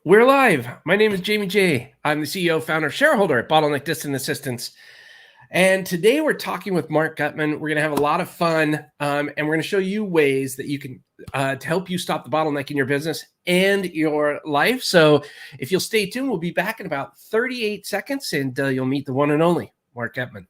We're live. My name is Jamie J. I'm the CEO, founder, shareholder at Bottleneck Distant Assistance. And today we're talking with Marc Gutman. We're going to have a lot of fun, and we're going to show you ways that you can to help you stop the bottleneck in your business and your life. So if you'll stay tuned, we'll be back in about 38 seconds, and you'll meet the one and only Marc Gutman.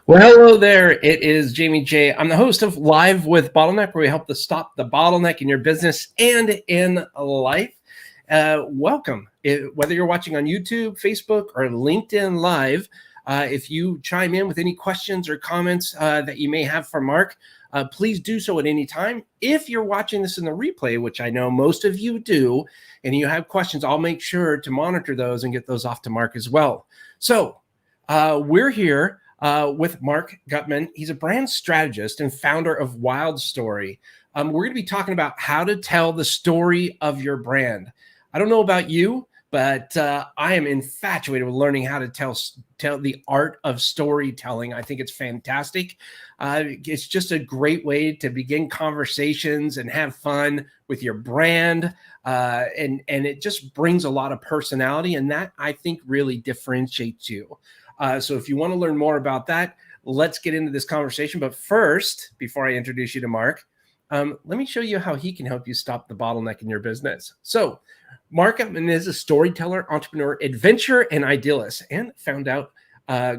Well, hello there. It is Jamie J. I'm the host of Live with Bottleneck, where we help to stop the bottleneck in your business and in life. Welcome. Whether you're watching on YouTube, Facebook, or LinkedIn Live, if you chime in with any questions or comments that you may have for Marc, please do so at any time. If you're watching this in the replay, which I know most of you do, and you have questions, I'll make sure to monitor those and get those off to Marc as well. So we're here with Marc Gutman. He's a brand strategist and founder of Wildstory. We're going to be talking about how to tell the story of your brand. I don't know about you, but I am infatuated with learning how to tell the art of storytelling. I think it's fantastic. It's just a great way to begin conversations and have fun with your brand. And it just brings a lot of personality, and that I think really differentiates you. So if you want to learn more about that, let's get into this conversation. But first, before I introduce you to Marc, let me show you how he can help you stop the bottleneck in your business. So Marc Gutman is a storyteller, entrepreneur, adventurer, and idealist, and found out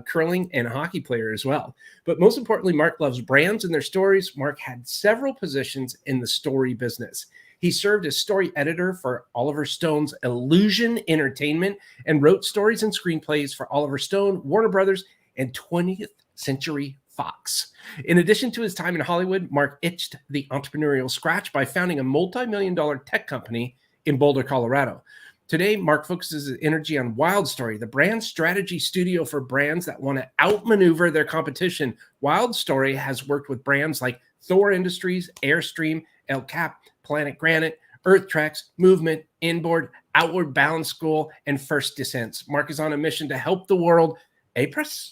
curling and hockey player as well. But most importantly, Marc loves brands and their stories. Marc had several positions in the story business. He served as story editor for Oliver Stone's Illusion Entertainment and wrote stories and screenplays for Oliver Stone, Warner Brothers, and 20th Century Fox. In addition to his time in Hollywood, Marc itched the entrepreneurial scratch by founding a multi-million-dollar tech company in Boulder, Colorado. Today, Marc focuses his energy on Wildstory, the brand strategy studio for brands that want to outmaneuver their competition. Wildstory has worked with brands like Thor Industries, Airstream, El Cap, Planet Granite, Earth Tracks, Movement, Inboard, Outward Bound School, and First Descents. Marc is on a mission to help the world. Après.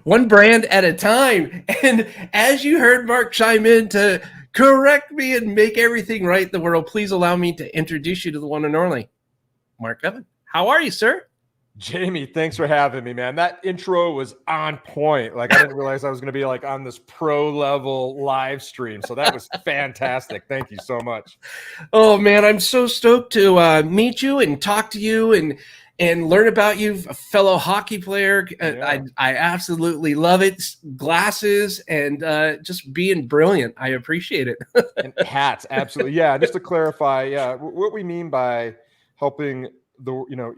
One brand at a time. And as you heard Marc chime in to correct me and make everything right in the world, please allow me to introduce you to the one and only Marc Gutman. How are you, sir? Jamie, thanks for having me, man. That intro was on point. Like, I didn't realize I was going to be like on this pro level live stream. So that was fantastic. Thank you so much. Oh man, I'm so stoked to meet you and talk to you and learn about you, a fellow hockey player. Yeah. I absolutely love it. Glasses and just being brilliant. I appreciate it. And hats, absolutely. Yeah, just to clarify, what we mean by helping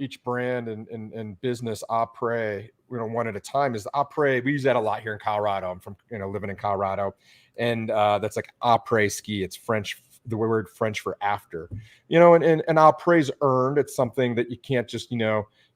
each brand and business après, one at a time is après. We use that a lot here in Colorado. I'm from, living in Colorado, and that's like après ski. It's French, the word French for after, and après is earned. It's something that you can't just,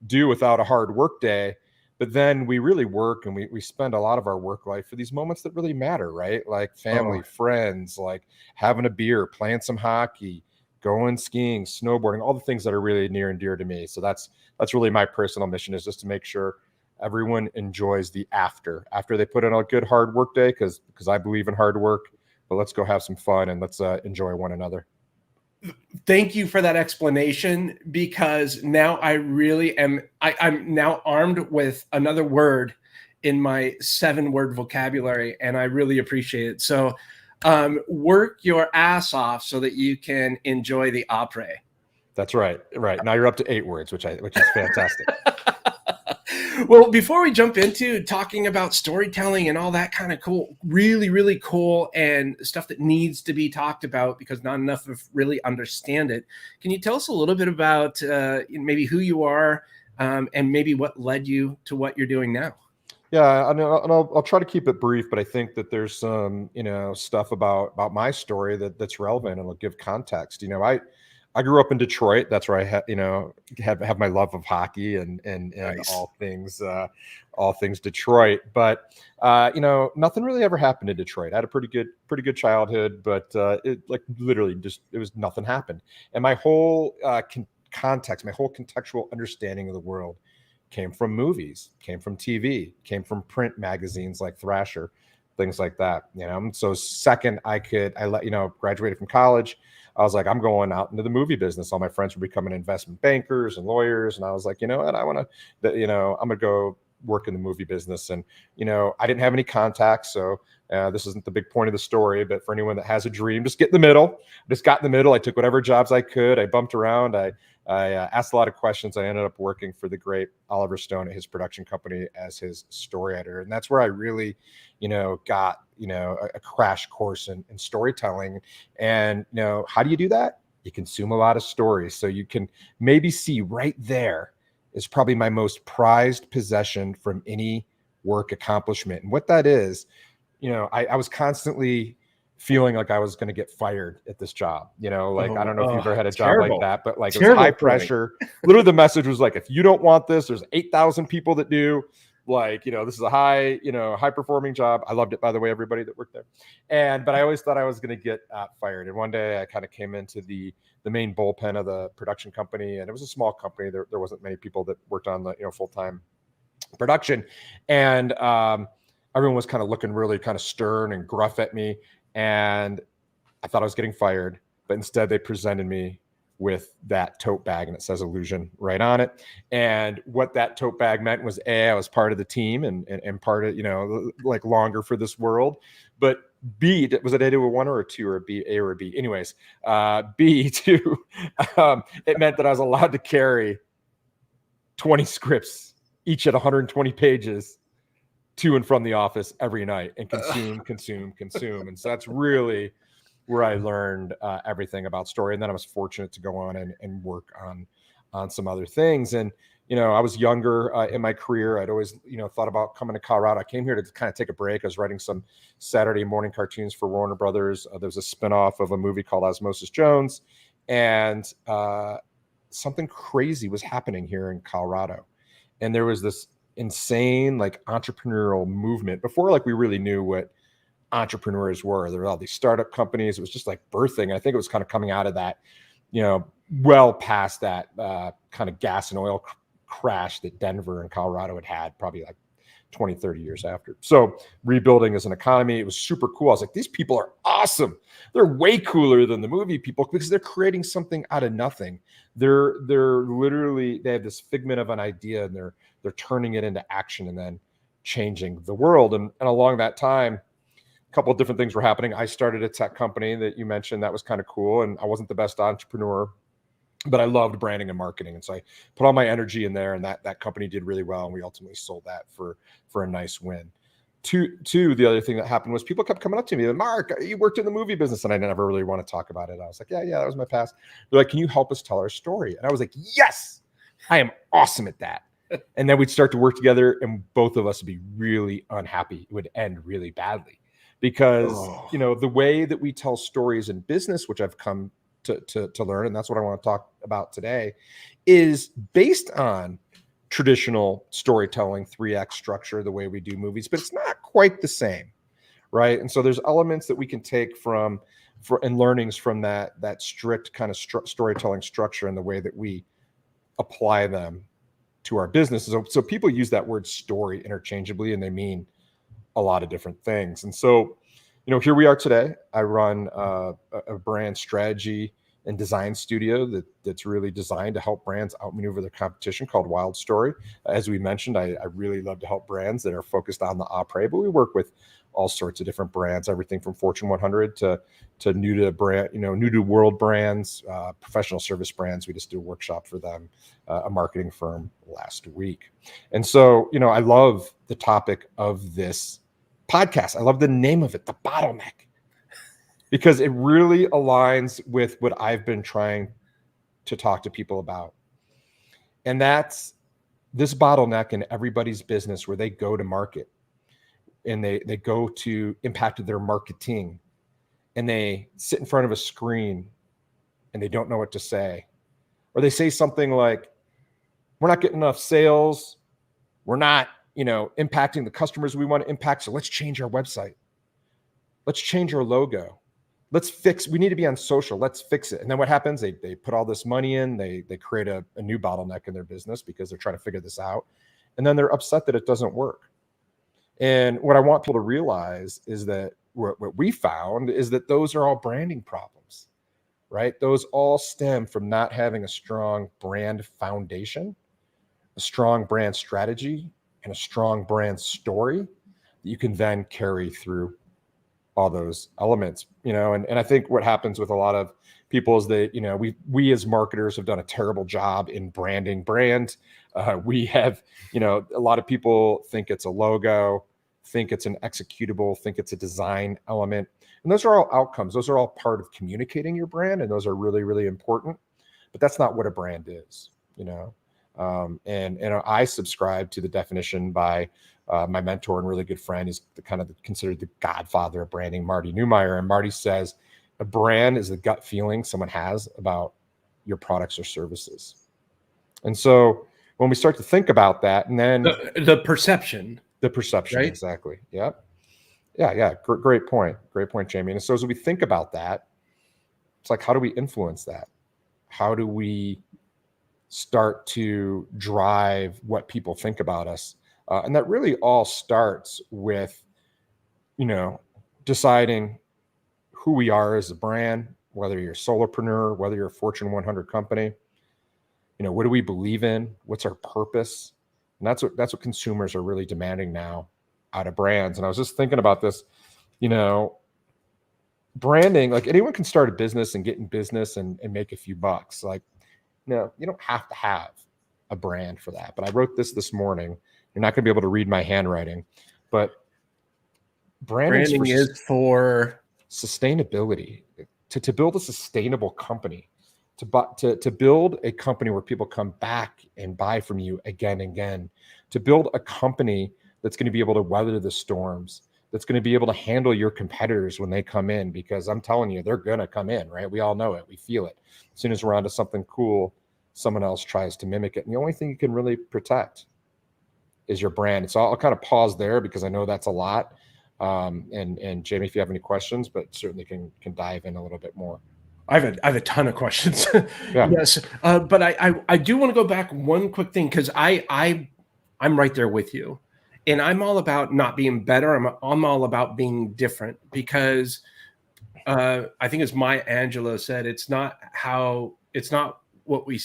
do without a hard work day. But then we really work, and we spend a lot of our work life for these moments that really matter, right? Like family, friends, like having a beer, playing some hockey, going skiing, snowboarding, all the things that are really near and dear to me. So that's really my personal mission, is just to make sure everyone enjoys the after they put in a good hard work day, because I believe in hard work. But let's go have some fun and let's enjoy one another. Thank you for that explanation, because now I really am. I'm now armed with another word in my 7-word vocabulary, and I really appreciate it. So work your ass off so that you can enjoy the après. That's right. Right. Now you're up to 8 words, which is fantastic. Well, before we jump into talking about storytelling and all that kind of cool, really, really cool and stuff that needs to be talked about because not enough of really understand it, can you tell us a little bit about maybe who you are and maybe what led you to what you're doing now? Yeah, I know, and I'll try to keep it brief, but I think that there's some, stuff about my story that's relevant and will give context. I grew up in Detroit. That's where I have my love of hockey and Nice. all things Detroit. But nothing really ever happened in Detroit. I had a pretty good childhood, but it like literally just it was nothing happened. And my whole context, my whole contextual understanding of the world came from movies, came from TV, came from print magazines like Thrasher, things like that. So second graduated from college, I was like, I'm going out into the movie business. All my friends were becoming investment bankers and lawyers, and I was like, you know what, I want to, I'm gonna go work in the movie business. And I didn't have any contacts, so this isn't the big point of the story. But for anyone that has a dream, just get in the middle. Just got in the middle. I took whatever jobs I could. I bumped around. I asked a lot of questions. I ended up working for the great Oliver Stone at his production company as his story editor. And that's where I really, got, a crash course in storytelling. And, how do you do that? You consume a lot of stories. So you can maybe see right there is probably my most prized possession from any work accomplishment. And what that is, I was constantly feeling like I was going to get fired at this job. I don't know if you've ever had a job like that, but like it was high pressure. Literally the message was like, if you don't want this, there's 8,000 people that do. Like, this is a high performing job. I loved it, by the way, everybody that worked there. But I always thought I was going to get fired. And one day I kind of came into the main bullpen of the production company, and it was a small company. There wasn't many people that worked on the, full-time production. And everyone was kind of looking really kind of stern and gruff at me. And I thought I was getting fired, but instead they presented me with that tote bag, and it says Illusion right on it. And what that tote bag meant was I was part of the team and part of, like longer for this world. But B, was it a one or a two or a B, A or a B? Anyways, B too, it meant that I was allowed to carry 20 scripts, each at 120 pages, to and from the office every night and consume. And so that's really where I learned everything about story. And then I was fortunate to go on and work on some other things. And, I was younger in my career. I'd always, thought about coming to Colorado. I came here to kind of take a break. I was writing some Saturday morning cartoons for Warner Brothers. There was a spinoff of a movie called Osmosis Jones. And something crazy was happening here in Colorado. And there was this insane like entrepreneurial movement before like we really knew what entrepreneurs were. There were all these startup companies. It was just like birthing. I think it was kind of coming out of that, well past that kind of gas and oil crash that Denver and Colorado had probably like 20, 30 years after. So rebuilding as an economy, it was super cool. I was like, these people are awesome. They're way cooler than the movie people because they're creating something out of nothing. They're literally, they have this figment of an idea and they're turning it into action and then changing the world. And along that time, a couple of different things were happening. I started a tech company that you mentioned. That was kind of cool. And I wasn't the best entrepreneur, but I loved branding and marketing. And so I put all my energy in there, and that company did really well. And we ultimately sold that for a nice win. Two, the other thing that happened was people kept coming up to me, Mark, you worked in the movie business. And I never really want to talk about it. I was like, yeah, that was my past. They're like, can you help us tell our story? And I was like, yes, I am awesome at that. And then we'd start to work together, and both of us would be really unhappy. It would end really badly because, the way that we tell stories in business, which I've come to learn, and that's what I want to talk about today, is based on traditional storytelling, 3-act structure, the way we do movies, but it's not quite the same, right? And so there's elements that we can take and learnings from that strict kind of storytelling structure and the way that we apply them to our businesses. So people use that word story interchangeably, and they mean a lot of different things. And so, here we are today. I run a brand strategy and design studio that's really designed to help brands outmaneuver their competition, called Wildstory. As we mentioned, I really love to help brands that are focused on the après, but we work with all sorts of different brands, everything from Fortune 100 to new to brand, new to world brands, professional service brands. We just did a workshop for them, a marketing firm, last week. And so, I love the topic of this podcast. I love the name of it, The Bottleneck, because it really aligns with what I've been trying to talk to people about. And that's this bottleneck in everybody's business where they go to market and they go to impact their marketing, and they sit in front of a screen and they don't know what to say. Or they say something like, we're not getting enough sales. We're not, impacting the customers we want to impact. So let's change our website. Let's change our logo. We need to be on social. Let's fix it. And then what happens? They put all this money in, they create a new bottleneck in their business because they're trying to figure this out. And then they're upset that it doesn't work. And what I want people to realize is that what we found is that those are all branding problems, right? Those all stem from not having a strong brand foundation, a strong brand strategy, and a strong brand story that you can then carry through all those elements, and I think what happens with a lot of people is that, we as marketers have done a terrible job in branding brand. We have, a lot of people think it's a logo, think it's an executable, think it's a design element. And those are all outcomes. Those are all part of communicating your brand. And those are really, really important, but that's not what a brand is, and I subscribe to the definition by my mentor and really good friend. Is considered the godfather of branding, Marty Neumeier. And Marty says a brand is the gut feeling someone has about your products or services. And so when we start to think about that, and then the perception, right? Exactly. Yep. Yeah. Great point, Jamie. And so as we think about that, it's like, how do we influence that? How do we start to drive what people think about us? And that really all starts with, deciding who we are as a brand, whether you're a solopreneur, whether you're a Fortune 100 company. What do we believe in? What's our purpose? And that's what consumers are really demanding now out of brands. And I was just thinking about this, branding, like anyone can start a business and get in business and make a few bucks. Like, you don't have to have a brand for that. But I wrote this morning. You're not going to be able to read my handwriting, but branding is for sustainability, to build a sustainable company, to build a company where people come back and buy from you again and again, to build a company that's going to be able to weather the storms, that's going to be able to handle your competitors when they come in, because I'm telling you, they're going to come in, right? We all know it. We feel it. As soon as we're onto something cool, someone else tries to mimic it. And the only thing you can really protect is your brand. So I'll kind of pause there because I know that's a lot. And Jamie, if you have any questions, but certainly can dive in a little bit more. I have a ton of questions. Yeah. Yes. But I do want to go back one quick thing, because I'm right there with you. And I'm all about not being better. I'm all about being different, because I think as Maya Angelou said, it's not what we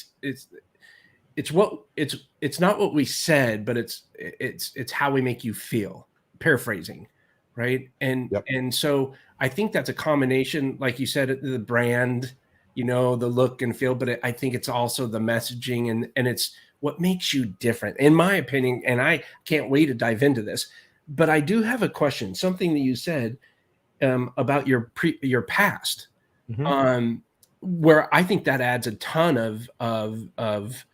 said, but it's how we make you feel, paraphrasing. Right. And so I think that's a combination, like you said, the brand, the look and feel, but I think it's also the messaging and it's what makes you different, in my opinion. And I can't wait to dive into this, but I do have a question, something that you said about your past, where I think that adds a ton of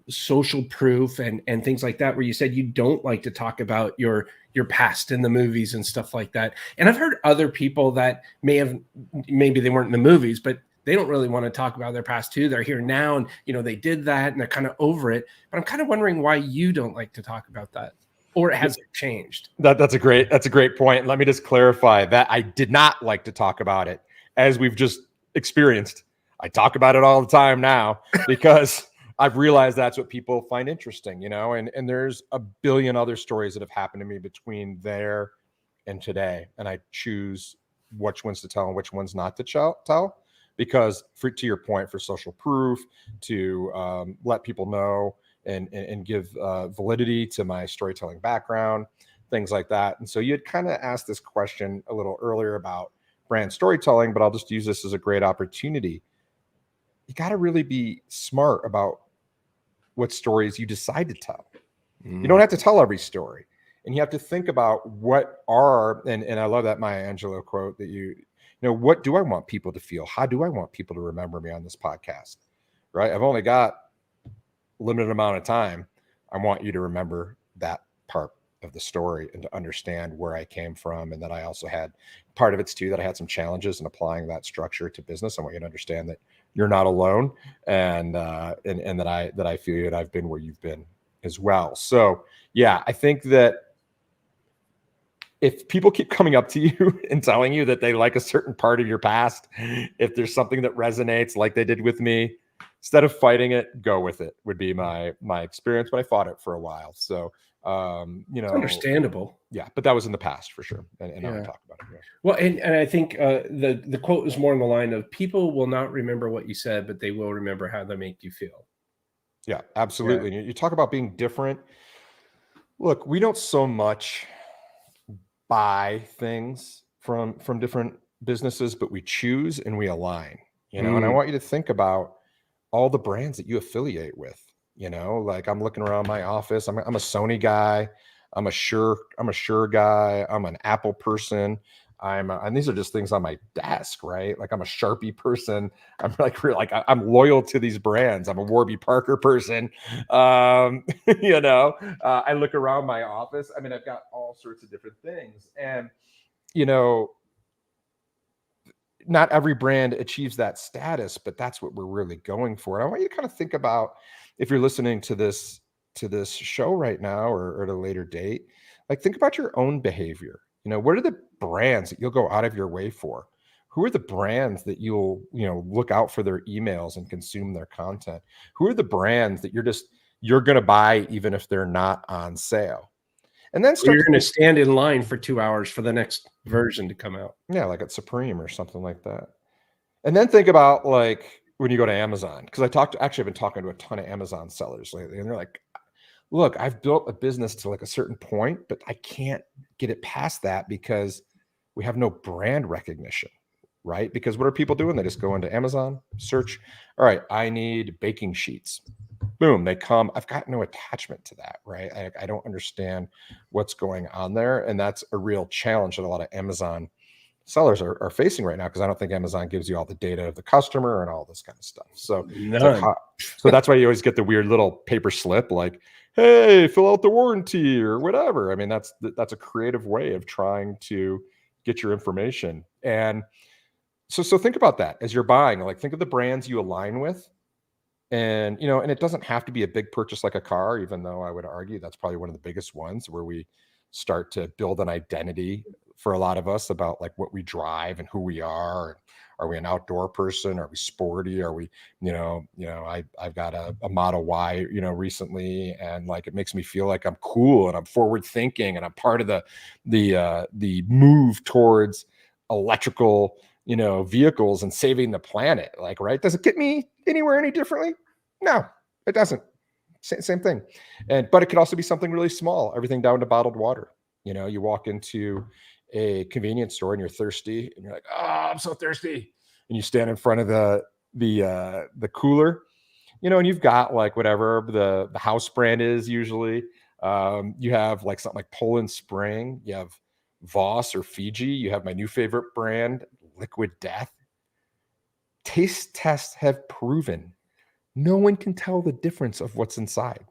social proof and things like that, where you said you don't like to talk about your past in the movies and stuff like that. And I've heard other people that maybe they weren't in the movies, but they don't really want to talk about their past too. They're here now, and they did that and they're kind of over it. But I'm kind of wondering why you don't like to talk about that, or has it changed? That's a great point. Let me just clarify that I did not like to talk about it, as we've just experienced. I talk about it all the time now because I've realized that's what people find interesting, and there's a billion other stories that have happened to me between there and today. And I choose which ones to tell and which ones not to tell. because to your point, for social proof, to let people know and give validity to my storytelling background, things like that. And so you had kind of asked this question a little earlier about brand storytelling, but I'll just use this as a great opportunity. You got to really be smart about what stories you decide to tell. You don't have to tell every story, and you have to think about what are, and I love that Maya Angelou quote that you know, what do I want people to feel? How do I want people to remember me on this podcast? Right? I've only got a limited amount of time. I want you to remember that part of the story and to understand where I came from. And that I also had part of it's too, that I had some challenges in applying that structure to business. I want you to understand that you're not alone, and that I feel that I've been where you've been as well. So yeah, I think that if people keep coming up to you and telling you that they like a certain part of your past, if there's something that resonates like they did with me, instead of fighting it, go with it, would be my experience. But I fought it for a while. So, you know, it's understandable. Yeah, but that was in the past for sure. And I would talk about it. Yeah. Well, and I think the quote is more in the line of, people will not remember what you said, but they will remember how they make you feel. Yeah, absolutely. Yeah. You talk about being different. Look, we don't so much buy things from different businesses, but we choose and we align, you know. And I want you to think about all the brands that you affiliate with. You know, like I'm looking around my office. I'm a Sony guy. I'm a Shure guy. I'm an Apple person. And these are just things on my desk, right? Like I'm a Sharpie person. I'm I'm loyal to these brands. I'm a Warby Parker person. You know, I look around my office. I mean, I've got all sorts of different things, and you know, not every brand achieves that status, but that's what we're really going for. And I want you to kind of think about, if you're listening to this show right now or at a later date, like think about your own behavior. You know, what are the brands that you'll go out of your way for? Who are the brands that you'll, you know, look out for their emails and consume their content? Who are the brands that you're going to buy even if they're not on sale? And then you're going to stand in line for 2 hours for the next version to come out. Yeah, like at Supreme or something like that. And then think about like when you go to Amazon, because I've been talking to a ton of Amazon sellers lately, and they're like, look, I've built a business to like a certain point, but I can't get it past that because we have no brand recognition, right? Because what are people doing? They just go into Amazon, search, all right, I need baking sheets. Boom, they come. I've got no attachment to that, right? I don't understand what's going on there. And that's a real challenge that a lot of Amazon sellers are facing right now, because I don't think Amazon gives you all the data of the customer and all this kind of stuff. So, so that's why you always get the weird little paper slip like, hey, fill out the warranty or whatever. I mean, that's a creative way of trying to get your information. And so think about that as you're buying. Like, think of the brands you align with. And, you know, and it doesn't have to be a big purchase like a car, even though I would argue that's probably one of the biggest ones where we start to build an identity for a lot of us about like what we drive and who we are. Are we an outdoor person? Are we sporty? Are we, I've got a Model Y, recently, and like, it makes me feel like I'm cool and I'm forward thinking and I'm part of the move towards electrical, vehicles and saving the planet. Like, right. Does it get me anywhere any differently? No, it doesn't. Same thing. But it could also be something really small, everything down to bottled water. You walk into a convenience store and you're thirsty and you're like, oh, I'm so thirsty. And you stand in front of the cooler, and you've got like whatever the house brand is usually. You have like something like Poland Spring, you have Voss or Fiji, you have my new favorite brand, Liquid Death. Taste tests have proven no one can tell the difference of what's inside.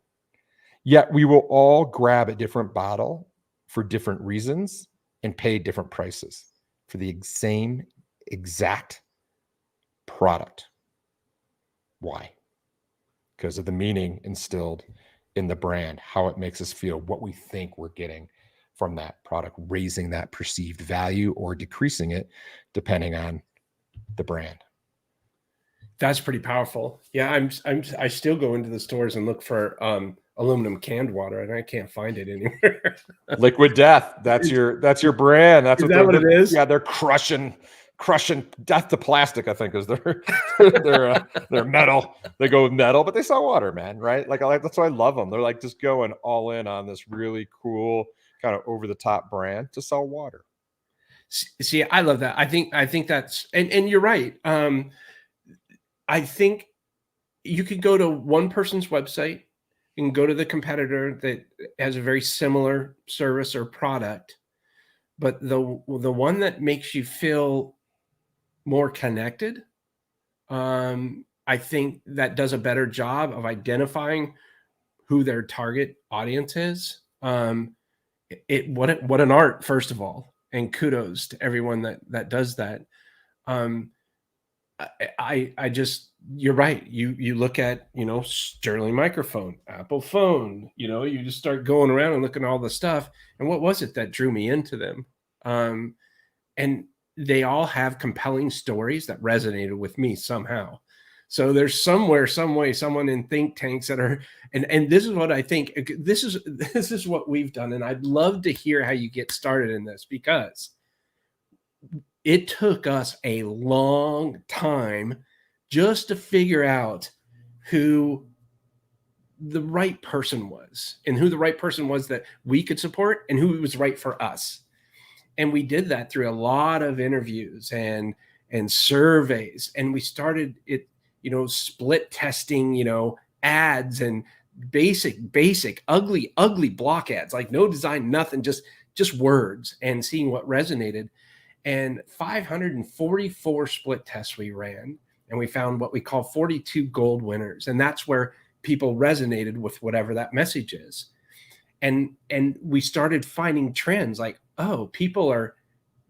Yet we will all grab a different bottle for different reasons and pay different prices for the same exact product. Why? Because of the meaning instilled in the brand, how it makes us feel, what we think we're getting from that product, raising that perceived value or decreasing it depending on the brand. That's pretty powerful. Yeah, I still go into the stores and look for aluminum canned water, and I can't find it anywhere. Liquid Death. That's your brand. That's what it is. Yeah, they're crushing crushing death to plastic, I think is their their metal. They go with metal, but they sell water, man, right? Like that's why I love them. They're like just going all in on this really cool kind of over the top brand to sell water. See, I love that. I think that's, and you're right. I think you could go to one person's website and go to the competitor that has a very similar service or product, but the one that makes you feel more connected, I think that does a better job of identifying who their target audience is. What an art, first of all, and kudos to everyone that does that. I just, you're right. You look at, Sterling microphone, Apple phone, you just start going around and looking at all the stuff. And what was it that drew me into them? And they all have compelling stories that resonated with me somehow. So there's some way, someone in think tanks that are, and this is what I think, this is what we've done. And I'd love to hear how you get started in this, because it took us a long time just to figure out who the right person was, and who the right person was that we could support, and who was right for us. And we did that through a lot of interviews and surveys. And we started it, split testing, ads and basic, ugly block ads, like no design, nothing, just words, and seeing what resonated. And 544 split tests we ran, and we found what we call 42 gold winners. And that's where people resonated with whatever that message is. And we started finding trends like, oh,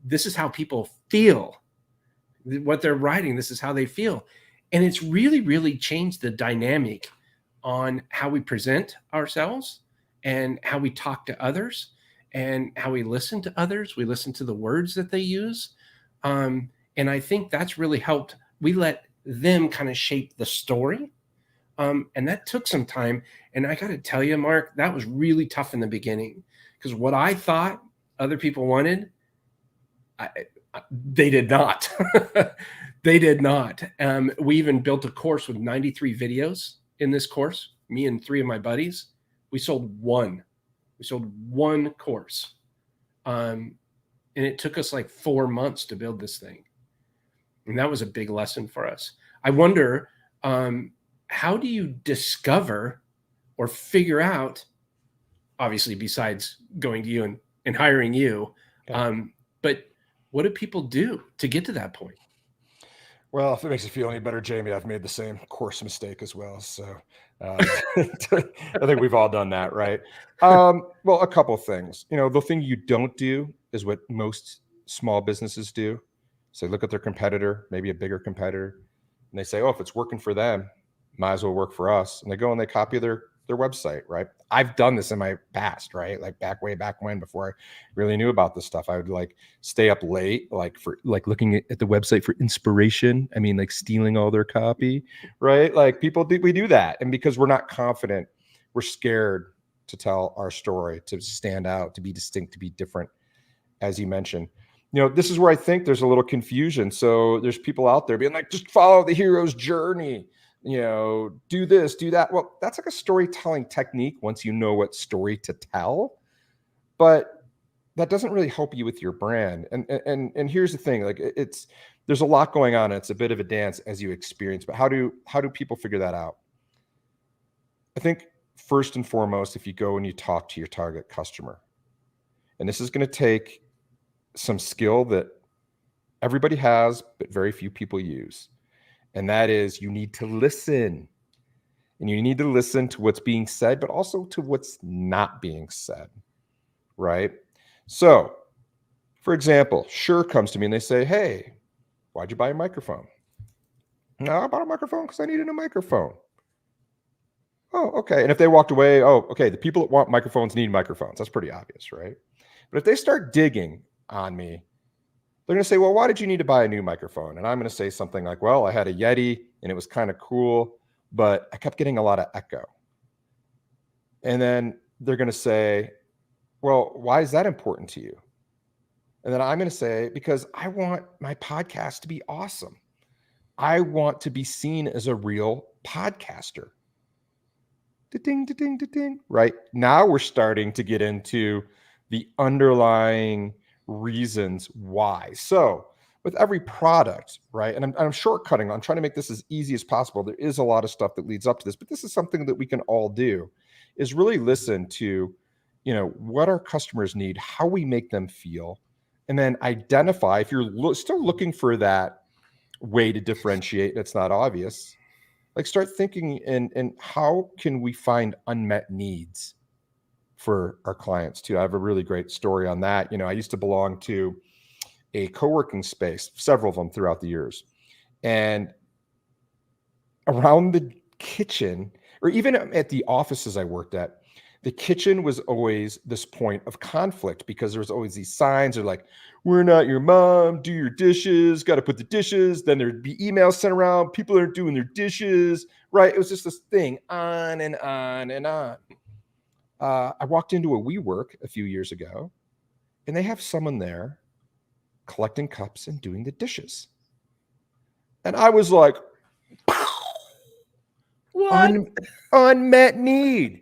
this is how people feel. What they're writing, this is how they feel. And it's really, really changed the dynamic on how we present ourselves and how we talk to others and how we listen to others. We listen to the words that they use. And I think that's really helped. We let them kind of shape the story. And that took some time. And I got to tell you, Mark, that was really tough in the beginning, because what I thought other people wanted, they did not. They did not. We even built a course with 93 videos in this course, me and 3 of my buddies. We sold one course. And it took us like 4 months to build this thing. And that was a big lesson for us. I wonder, how do you discover or figure out, obviously besides going to you and hiring you, but what do people do to get to that point? Well, if it makes you feel any better, Jamie, I've made the same course mistake as well. So I think we've all done that, right? Well, a couple of things. The thing you don't do is what most small businesses do. So look at their competitor, maybe a bigger competitor, and they say, oh, if it's working for them, might as well work for us. And they go and they copy their website, right? I've done this in my past, right? Like way back when, before I really knew about this stuff, I would like stay up late, like for like looking at the website for inspiration. I mean, like stealing all their copy, right? Like we do that. And because we're not confident, we're scared to tell our story, to stand out, to be distinct, to be different, as you mentioned. This is where I think there's a little confusion. So there's people out there being like, just follow the hero's journey, do this, do that. Well, that's like a storytelling technique once you know what story to tell, but that doesn't really help you with your brand. And here's the thing, like there's a lot going on. And it's a bit of a dance as you experience, but how do people figure that out? I think first and foremost, if you go and you talk to your target customer, and this is going to take some skill that everybody has, but very few people use. And that is, you need to listen, and you need to listen to what's being said, but also to what's not being said, right? So, for example, Shure comes to me and they say, hey, why'd you buy a microphone? No, I bought a microphone because I needed a microphone. Oh, okay. And if they walked away, oh, okay, the people that want microphones need microphones. That's pretty obvious, right? But if they start digging on me, they're going to say, well, why did you need to buy a new microphone? And I'm going to say something like, well, I had a Yeti and it was kind of cool, but I kept getting a lot of echo. And then they're going to say, well, why is that important to you? And then I'm going to say, because I want my podcast to be awesome. I want to be seen as a real podcaster. Da-ding, da-ding, da-ding. Right now, we're starting to get into the underlying reasons why. So with every product, right? And I'm shortcutting. I'm trying to make this as easy as possible. There is a lot of stuff that leads up to this, but this is something that we can all do, is really listen to, what our customers need, how we make them feel, and then identify, if you're still looking for that way to differentiate and it's not obvious, like start thinking and how can we find unmet needs for our clients too. I have a really great story on that. I used to belong to a co-working space, several of them throughout the years. And around the kitchen, or even at the offices I worked at, the kitchen was always this point of conflict because there was always these signs. They're like, we're not your mom, do your dishes, got to put the dishes. Then there'd be emails sent around, people aren't doing their dishes, right? It was just this thing on and on and on. I walked into a WeWork a few years ago, and they have someone there collecting cups and doing the dishes. And I was like, What? Unmet need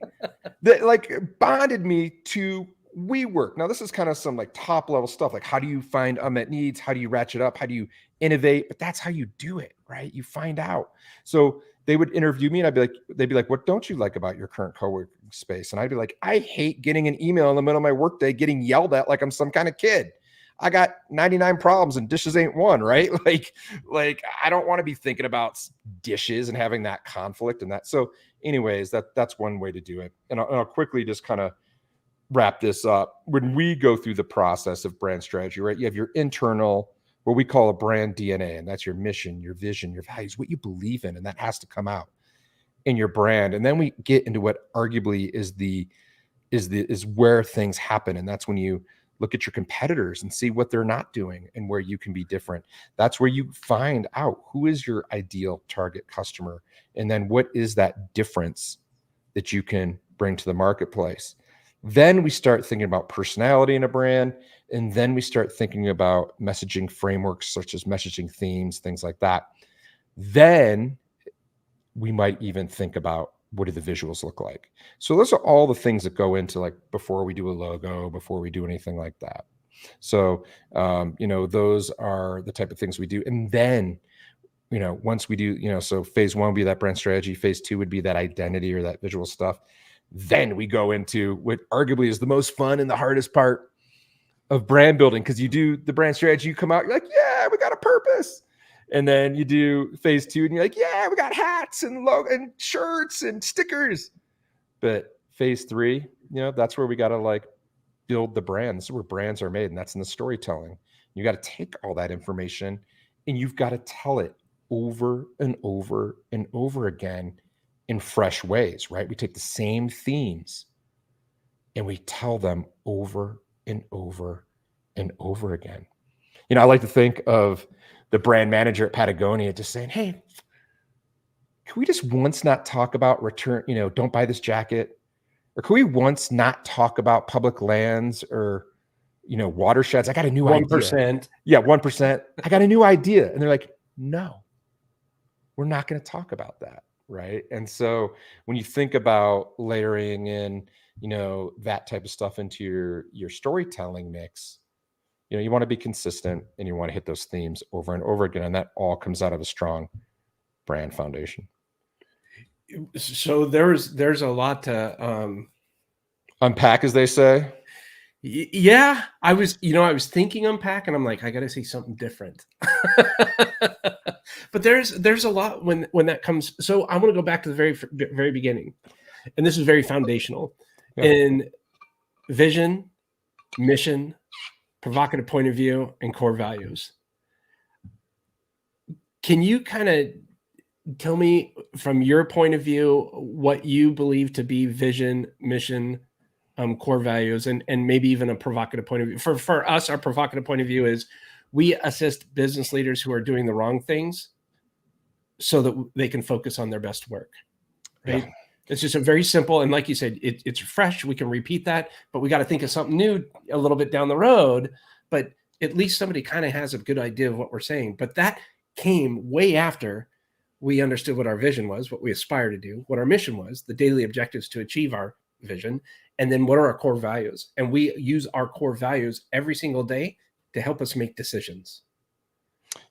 that like bonded me to WeWork. Now, this is kind of some like top level stuff. Like, how do you find unmet needs? How do you ratchet up? How do you innovate? But that's how you do it, right? You find out. So they would interview me and they'd be like, what don't you like about your current co-working space? And I'd be like, I hate getting an email in the middle of my workday, getting yelled at like I'm some kind of kid. I got 99 problems and dishes ain't one, right? Like I don't want to be thinking about dishes and having that conflict and that. So anyways, that's one way to do it. And I'll quickly just kind of wrap this up. When we go through the process of brand strategy, right? You have your internal, what we call a brand DNA, and that's your mission, your vision, your values, what you believe in, and that has to come out in your brand. And then we get into what arguably is where things happen, and that's when you look at your competitors and see what they're not doing and where you can be different. That's where you find out who is your ideal target customer, and then what is that difference that you can bring to the marketplace. Then we start thinking about personality in a brand, and then we start thinking about messaging frameworks such as messaging themes, things like that. Then we might even think about what do the visuals look like. So those are all the things that go into like before we do a logo, before we do anything like that. So, those are the type of things we do. And then, once we do, so phase one would be that brand strategy. Phase two would be that identity or that visual stuff. Then we go into what arguably is the most fun and the hardest part of brand building, because you do the brand strategy, you come out, you're like, yeah, we got a purpose. And then you do phase two and you're like, yeah, we got hats and and shirts and stickers. But phase three, that's where we got to like build the brand. This is where brands are made, and that's in the storytelling. You got to take all that information and you've got to tell it over and over and over again in fresh ways, right? We take the same themes and we tell them over and over and over again. I like to think of the brand manager at Patagonia just saying, hey, can we just once not talk about return, don't buy this jacket? Or can we once not talk about public lands or, watersheds? I got a new 1%. idea. Yeah, 1%. I got a new idea. And they're like, no, we're not going to talk about that. Right. And so when you think about layering in, that type of stuff into your storytelling mix, you want to be consistent and you want to hit those themes over and over again. And that all comes out of a strong brand foundation. So there's a lot to unpack, as they say. Yeah, I was thinking unpack, and I'm like, I got to say something different. But there's a lot when that comes. So I want to go back to the very beginning, and this is very foundational in vision, mission, provocative point of view, and core values. Can you kind of tell me from your point of view what you believe to be vision, mission, core values, and maybe even a provocative point of view? For us, our provocative point of view is we assist business leaders who are doing the wrong things so that they can focus on their best work, right? Yeah. It's just a very simple, and like you said, it's fresh. We can repeat that, but we got to think of something new a little bit down the road. But at least somebody kind of has a good idea of what we're saying. But that came way after we understood what our vision was, what we aspire to do, what our mission was, the daily objectives to achieve our vision, and then what are our core values. And we use our core values every single day to help us make decisions.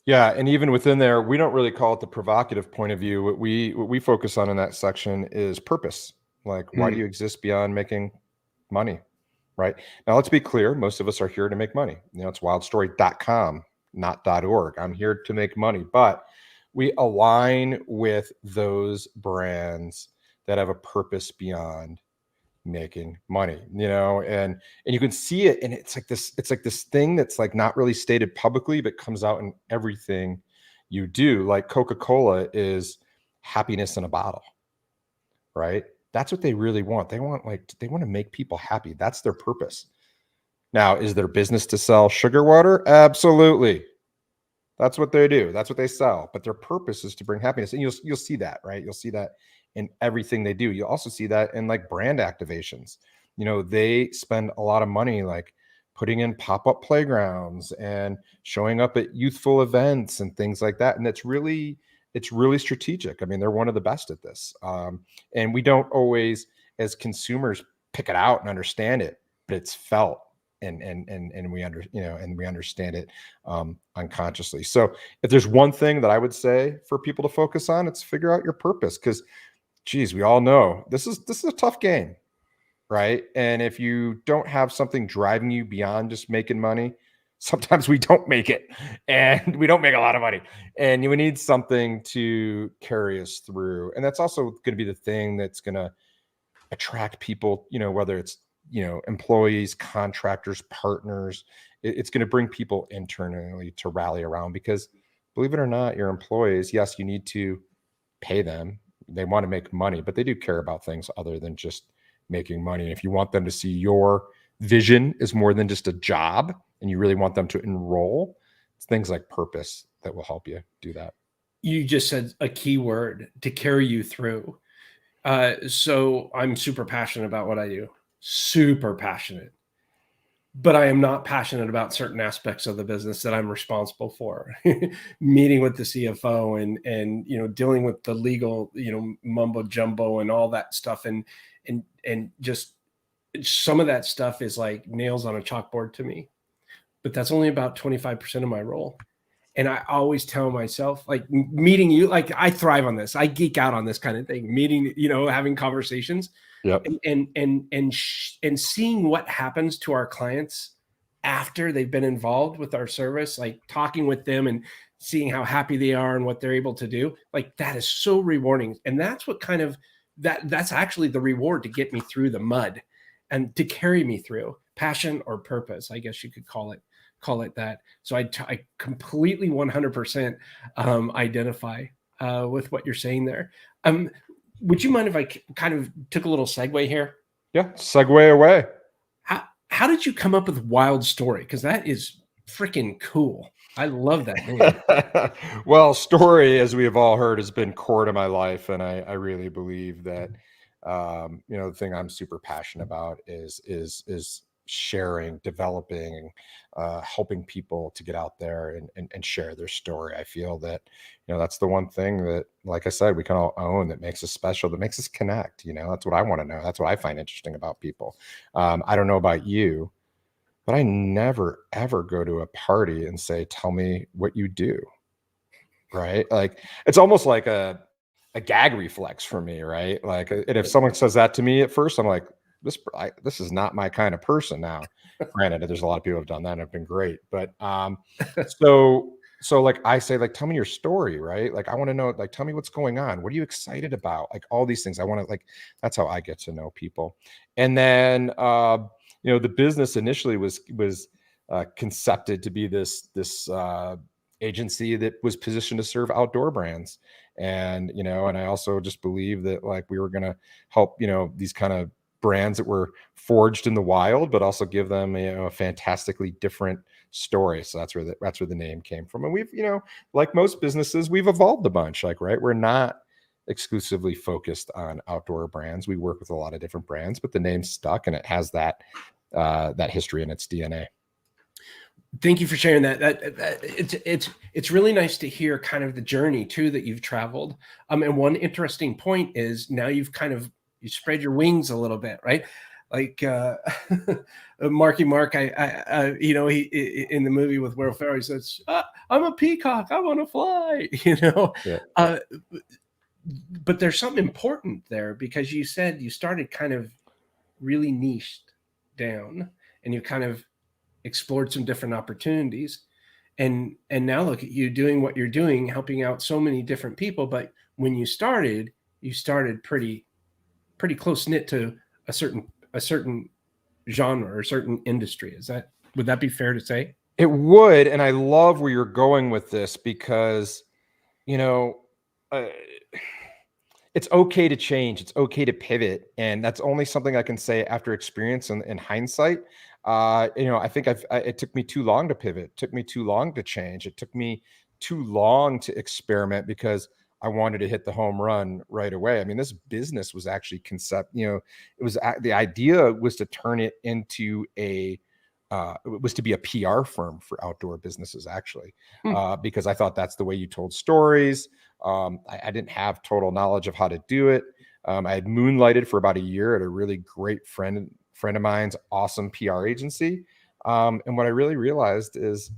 Yeah, and even within there, we don't really call it the provocative point of view. What we focus on in that section is purpose. Like, why do you exist beyond making money? Right now, let's be clear. Most of us are here to make money. It's wildstory.com, not .org. I'm here to make money, but we align with those brands that have a purpose beyond making money, and you can see it. And it's like this thing that's like not really stated publicly, but comes out in everything you do. Like Coca-Cola is happiness in a bottle, right? That's what they really want. They want to make people happy. That's their purpose. Now, is their business to sell sugar water? Absolutely. That's what they do. That's what they sell. But their purpose is to bring happiness. And you'll see that, right? You'll see that in everything they do. You'll also see that in like brand activations. They spend a lot of money like putting in pop-up playgrounds and showing up at youthful events and things like that. And it's really strategic. I mean, they're one of the best at this. And we don't always, as consumers, pick it out and understand it, but it's felt and we understand it unconsciously. So if there's one thing that I would say for people to focus on, it's figure out your purpose. Because geez, we all know this is a tough game, right? And if you don't have something driving you beyond just making money, sometimes we don't make it, and we don't make a lot of money, and we need something to carry us through. And that's also going to be the thing that's going to attract people, whether it's, employees, contractors, partners. It's going to bring people internally to rally around, because believe it or not, your employees, yes, you need to pay them. They want to make money, but they do care about things other than just making money. And if you want them to see your vision is more than just a job, and you really want them to enroll, it's things like purpose that will help you do that. You just said a key word: to carry you through. So I'm super passionate about what I do, super passionate, but I am not passionate about certain aspects of the business that I'm responsible for. Meeting with the CFO and dealing with the legal, mumbo jumbo and all that stuff. And just some of that stuff is like nails on a chalkboard to me, but that's only about 25% of my role. And I always tell myself, like, meeting you, like, I thrive on this. I geek out on this kind of thing, meeting, having conversations. Yep. And seeing what happens to our clients after they've been involved with our service, like talking with them and seeing how happy they are and what they're able to do. Like, that is so rewarding. And that's what kind of that's actually the reward to get me through the mud and to carry me through. Passion or purpose, I guess you could call it that. So I completely 100% identify with what you're saying there. Would you mind if I kind of took a little segue here? Yeah, segue away. How did you come up with Wildstory? Because that is freaking cool. I love that name. Well, story, as we have all heard, has been core to my life, and I really believe that the thing I'm super passionate about is sharing, developing, helping people to get out there and share their story. I feel that that's the one thing that, like I said, we can all own, that makes us special, that makes us connect. That's what I want to know. That's what I find interesting about people. I don't know about you, but I never ever go to a party and say, tell me what you do. Right? Like, it's almost like a gag reflex for me, right? Like, and if someone says that to me at first, I'm like, this is not my kind of person. Now, granted, there's a lot of people who have done that and have been great, but so like I say, like, tell me your story, right? Like, I want to know, like, tell me what's going on. What are you excited about? Like, all these things. I want to, like, that's how I get to know people. And then the business initially was concepted to be this agency that was positioned to serve outdoor brands. And and I also just believe that, like, we were going to help these kind of brands that were forged in the wild, but also give them a fantastically different story. So that's where the name came from. And we've like most businesses, we've evolved a bunch. Like, right, we're not exclusively focused on outdoor brands. We work with a lot of different brands, but the name stuck, and it has that history in its DNA. Thank you for sharing that. It's really nice to hear kind of the journey too that you've traveled. And one interesting point is now you spread your wings a little bit, right? Like Marky Mark, he in the movie with Will Ferrell, he says, "I'm a peacock. I want to fly." Yeah. But there's something important there because you said you started kind of really niched down, and you kind of explored some different opportunities, and now look at you doing what you're doing, helping out so many different people. But when you started pretty close knit to a certain genre or a certain industry. Would that be fair to say? It would, and I love where you're going with this because uh, it's okay to change, it's okay to pivot, and that's only something I can say after experience and hindsight. I think it took me too long to pivot. It took me too long to change. It took me too long to experiment because I wanted to hit the home run right away. I mean, this business was actually the idea was to turn it into it was to be a PR firm for outdoor businesses, actually, because I thought that's the way you told stories. I didn't have total knowledge of how to do it. I had moonlighted for about a year at a really great friend of mine's awesome PR agency. And what I really realized is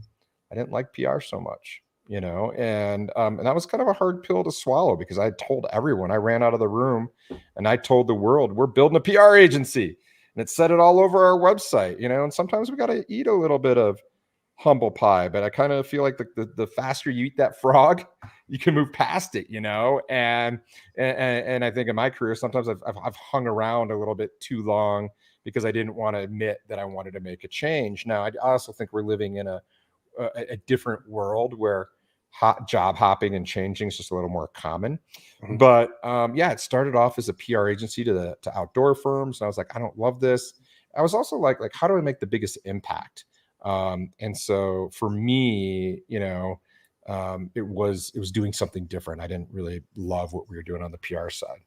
I didn't like PR so much, and that was kind of a hard pill to swallow because I told everyone. I ran out of the room and I told the world, we're building a PR agency, and it said it all over our website, and sometimes we got to eat a little bit of humble pie, but I kind of feel like the faster you eat that frog, you can move past it, and I think in my career, sometimes I've hung around a little bit too long because I didn't want to admit that I wanted to make a change. Now, I also think we're living in a different world where job hopping and changing is just a little more common. Mm-hmm. But it started off as a PR agency to outdoor firms. And I was like, I don't love this. I was also like, how do I make the biggest impact? And so for me, it was doing something different. I didn't really love what we were doing on the PR side.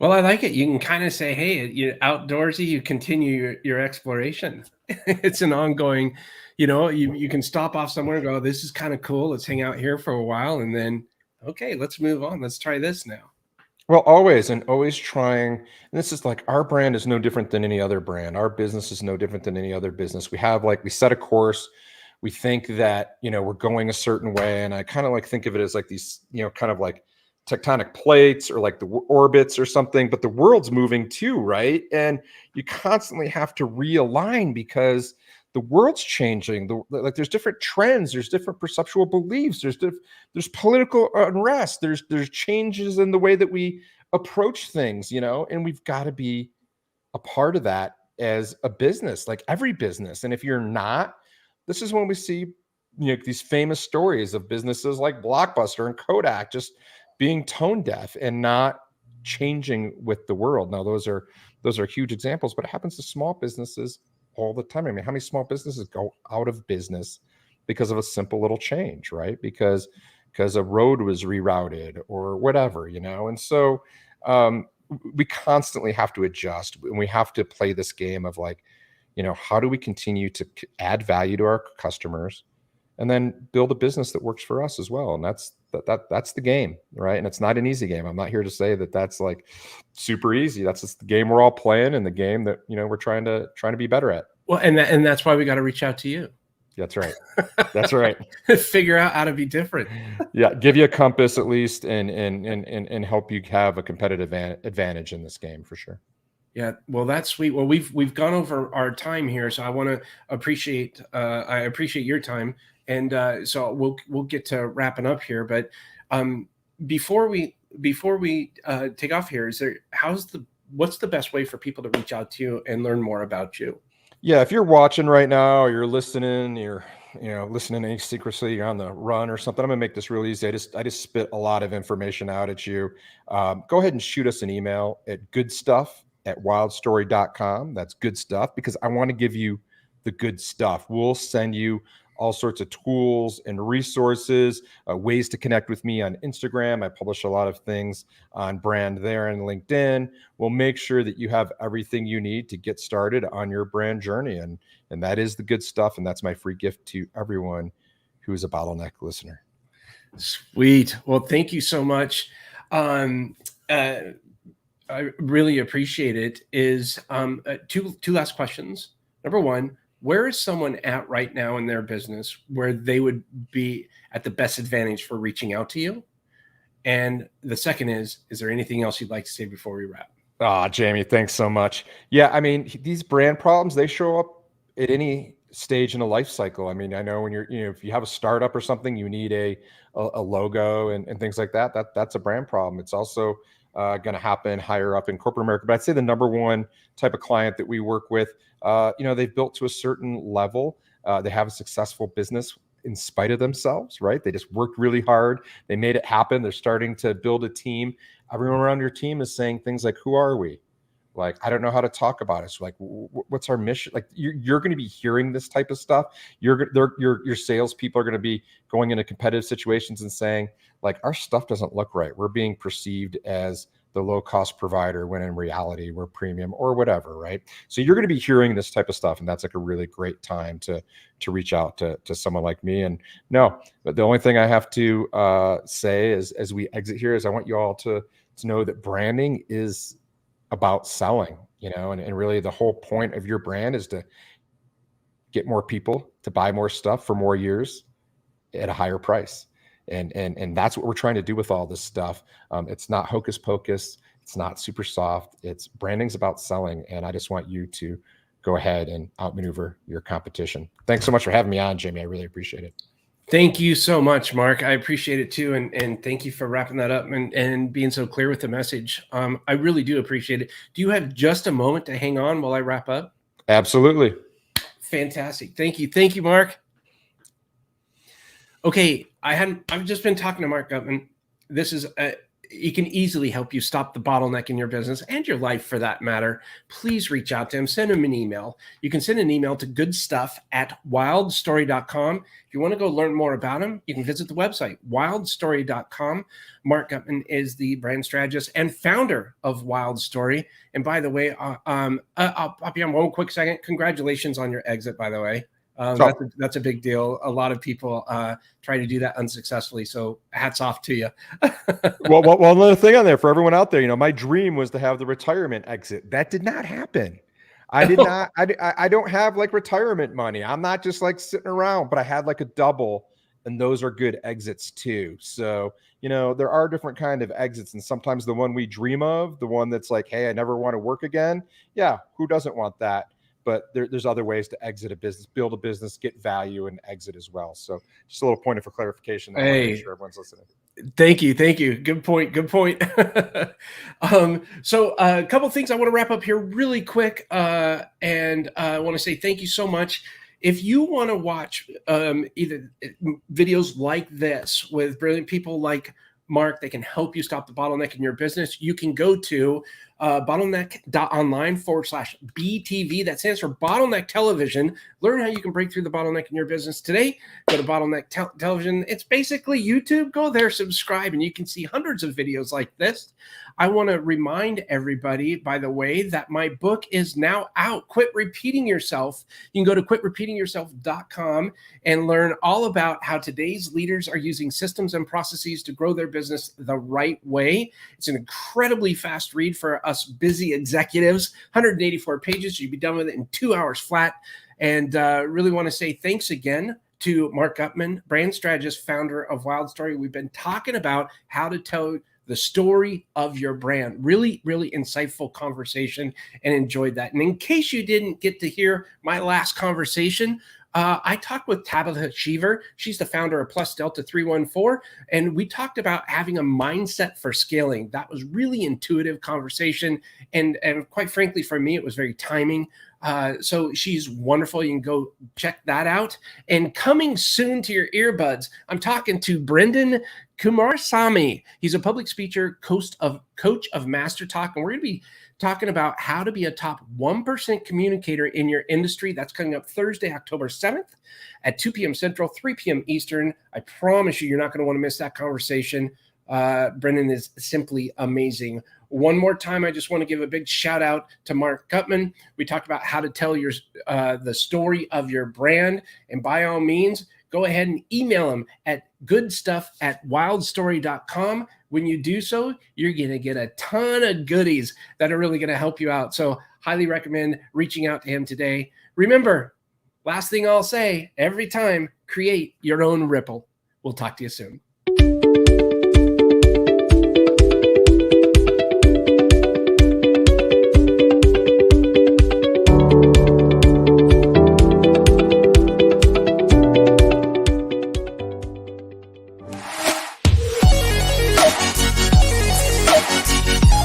Well, I like it. You can kind of say, hey, you're outdoorsy, you continue your exploration. It's an ongoing, you can stop off somewhere and go, this is kind of cool. Let's hang out here for a while. And then, okay, let's move on. Let's try this now. Well, always trying. And this is like, our brand is no different than any other brand. Our business is no different than any other business. We set a course. We think that, we're going a certain way. And I kind of think of it as like these, kind of like tectonic plates or like the orbits or something, but the world's moving too, right? And you constantly have to realign because the world's changing. There's different trends, there's different perceptual beliefs, there's political unrest, there's changes in the way that we approach things, and we've got to be a part of that as a business, like every business. And if you're not, this is when we see these famous stories of businesses like Blockbuster and Kodak just being tone deaf and not changing with the world. Now, those are huge examples, but it happens to small businesses all the time. I mean, how many small businesses go out of business because of a simple little change, right? Because a road was rerouted or whatever, And so we constantly have to adjust, and we have to play this game of how do we continue to add value to our customers and then build a business that works for us as well. And that's the game, right? And it's not an easy game. I'm not here to say that that's like super easy. That's just the game we're all playing, and the game that we're trying to be better at. Well, and that's why we got to reach out to you. That's right. That's right. Figure out how to be different. Yeah, give you a compass at least, and help you have a competitive advantage in this game for sure. Yeah, well, that's sweet. Well, we've gone over our time here, so I want to appreciate your time. And so we'll get to wrapping up here, but before we take off here, what's the best way for people to reach out to you and learn more about you? Yeah, if you're watching right now, or you're listening, listening asynchronously, you're on the run or something, I'm gonna make this real easy. I just spit a lot of information out at you. Go ahead and shoot us an email at goodstuff@wildstory.com. That's good stuff, because I want to give you the good stuff. We'll send you all sorts of tools and resources, ways to connect with me on Instagram. I publish a lot of things on brand there and LinkedIn. We'll make sure that you have everything you need to get started on your brand journey. And that is the good stuff. And that's my free gift to everyone who is a Bottleneck listener. Sweet. Well, thank you so much. I really appreciate it. Is two last questions. Number one, where is someone at right now in their business where they would be at the best advantage for reaching out to you? And the second is there anything else you'd like to say before we wrap? Jamie, thanks so much. Yeah, I mean, these brand problems, they show up at any stage in a life cycle. I mean, I know when if you have a startup or something, you need a logo and things like that. That's a brand problem. It's also going to happen higher up in corporate America. But I'd say the number one type of client that we work with, they've built to a certain level. They have a successful business in spite of themselves, right? They just worked really hard. They made it happen. They're starting to build a team. Everyone around your team is saying things like, who are we? Like, I don't know how to talk about it. So like, what's our mission? Like, you're going to be hearing this type of stuff. Your salespeople are going to be going into competitive situations and saying, like, our stuff doesn't look right. We're being perceived as the low cost provider when in reality we're premium or whatever, right? So you're going to be hearing this type of stuff, and that's like a really great time to reach out to someone like me. And no, but the only thing I have to say is, as we exit here, is I want you all to know that branding is about selling, and really the whole point of your brand is to get more people to buy more stuff for more years at a higher price. And that's what we're trying to do with all this stuff. It's not hocus pocus. It's not super soft. It's branding's about selling. And I just want you to go ahead and outmaneuver your competition. Thanks so much for having me on, Jamie. I really appreciate it. Thank you so much, Mark. I appreciate it too. And thank you for wrapping that up and being so clear with the message. I really do appreciate it. Do you have just a moment to hang on while I wrap up? Absolutely. Fantastic. Thank you. Thank you, Mark. Okay. I've just been talking to Marc Gutman. This is it can easily help you stop the bottleneck in your business and your life for that matter. Please reach out to him, send him an email. You can send an email to goodstuff@wildstory.com. If you want to go learn more about him, you can visit the website, wildstory.com. Marc Gutman is the brand strategist and founder of Wildstory. And by the way, I'll pop you on one quick second. Congratulations on your exit, by the way. That's a big deal. A lot of people try to do that unsuccessfully. So hats off to you. well, another thing on there for everyone out there, my dream was to have the retirement exit. That did not happen. I did not. I don't have like retirement money. I'm not just like sitting around, but I had like a double, and those are good exits too. So, there are different kind of exits, and sometimes the one we dream of, the one that's like, hey, I never want to work again. Yeah. Who doesn't want that? But there's other ways to exit a business, build a business, get value, and exit as well. So just a little point for clarification. That I want to make sure everyone's listening. Thank you. Good point. So a couple of things I want to wrap up here really quick. And I want to say thank you so much. If you want to watch either videos like this with brilliant people like Mark, they can help you stop the bottleneck in your business. You can go to bottleneck.online/BTV. That stands for Bottleneck Television. Learn how you can break through the bottleneck in your business today. Go to Bottleneck Television. It's basically YouTube. Go there, subscribe, and you can see hundreds of videos like this. I want to remind everybody, by the way, that my book is now out. Quit Repeating Yourself. You can go to quitrepeatingyourself.com and learn all about how today's leaders are using systems and processes to grow their business the right way. It's an incredibly fast read for us busy executives. 184 pages. You'd be done with it in 2 hours flat. And really want to say thanks again to Marc Gutman, brand strategist, founder of Wildstory. We've been talking about how to tell the story of your brand. Really, really insightful conversation, and enjoyed that. And in case you didn't get to hear my last conversation, I talked with Tabitha Cheever. She's the founder of Plus Delta 314, and we talked about having a mindset for scaling. That was really intuitive conversation, and quite frankly, for me, it was very timing. So she's wonderful. You can go check that out. And coming soon to your earbuds, I'm talking to Brendan Kumarasamy. He's a public speaker, coach of Master Talk, and we're going to be talking about how to be a top 1% communicator in your industry. That's coming up Thursday, October 7th at 2 p.m. Central, 3 p.m. Eastern. I promise you're not going to want to miss that conversation. Brendan is simply amazing. One more time, I just want to give a big shout out to Marc Gutman. We talked about how to tell your the story of your brand, and by all means, go ahead and email him at goodstuff@wildstory.com. When you do so, you're going to get a ton of goodies that are really going to help you out. So highly recommend reaching out to him today. Remember, last thing I'll say every time, create your own ripple. We'll talk to you soon.